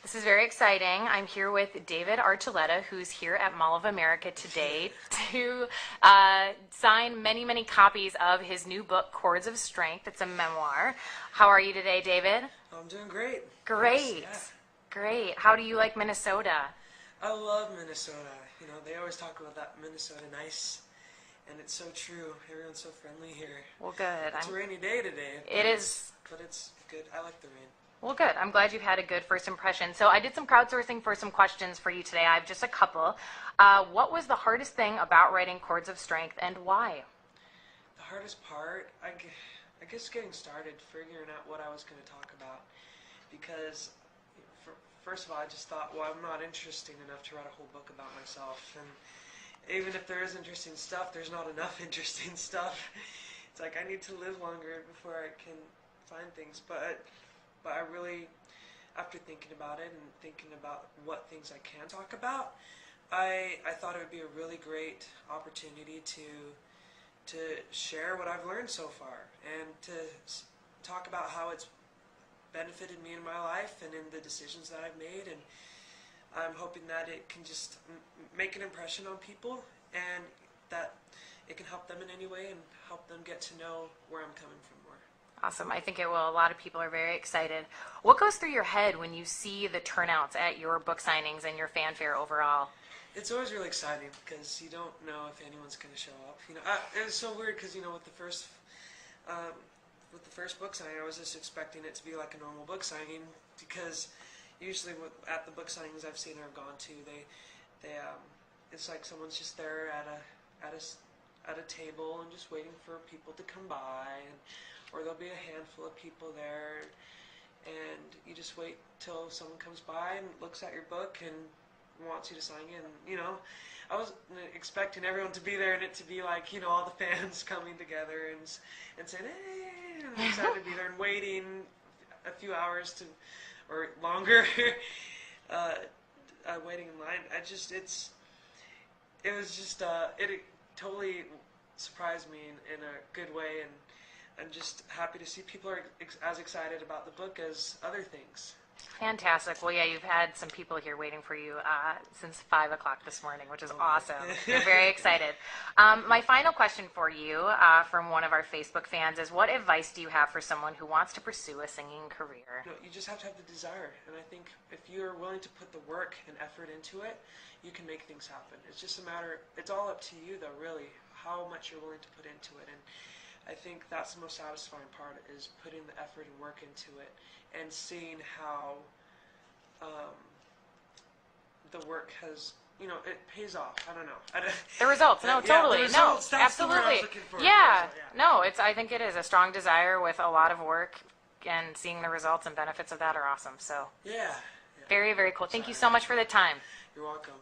This is very exciting. I'm here with David Archuleta, who's here at Mall of America today to sign many, many copies of his new book, Chords of Strength. It's a memoir. How are you today, David? I'm doing great. Great. Yes, Great. How do you like Minnesota? I love Minnesota. You know, they always talk about that Minnesota nice, and it's so true. Everyone's so friendly here. Well, good. It's a rainy day today. It is. But it's good. I like the rain. Well, good. I'm glad you've had a good first impression. So I did some crowdsourcing for some questions for you today. I have just a couple. What was the hardest thing about writing Chords of Strength, and why? The hardest part, I guess getting started, figuring out what I was going to talk about. Because, first of all, I just thought, well, I'm not interesting enough to write a whole book about myself. And even if there is interesting stuff, there's not enough interesting stuff. It's like I need to live longer before I can find things. But I really, after thinking about it and thinking about what things I can talk about, I thought it would be a really great opportunity to share what I've learned so far and to talk about how it's benefited me in my life and in the decisions that I've made. And I'm hoping that it can just make an impression on people and that it can help them in any way and help them get to know where I'm coming from more. Awesome. I think it will. A lot of people are very excited. What goes through your head when you see the turnouts at your book signings and your fanfare overall? It's always really exciting because you don't know if anyone's going to show up. You know, it was so weird because, you know, with the first book signing, I was just expecting it to be like a normal book signing because usually at the book signings I've seen or have gone to, it's like someone's just there at a table and just waiting for people to come by, or there'll be a handful of people there, and you just wait till someone comes by and looks at your book and wants you to sign in. You know, I was expecting everyone to be there and it to be like, you know, all the fans coming together and saying, hey, and I'm excited to be there and waiting a few hours or longer, waiting in line. It totally surprised me in a good way, and I'm just happy to see people are as excited about the book as other things. Fantastic. Well, yeah, you've had some people here waiting for you since 5 o'clock this morning, which is awesome. You're very excited. My final question for you from one of our Facebook fans is, what advice do you have for someone who wants to pursue a singing career? No, you just have to have the desire, and I think if you're willing to put the work and effort into it, you can make things happen. It's just a matter, it's all up to you though, really, how much you're willing to put into it. And I think that's the most satisfying part, is putting the effort and work into it and seeing how the work has, you know, it pays off. I don't know. The results, no, totally, the results, no, that's the word I absolutely. was looking for. Yeah, no, I think it is a strong desire with a lot of work, and seeing the results and benefits of that are awesome. So, yeah. very, very cool. Thank you so much for the time. You're welcome.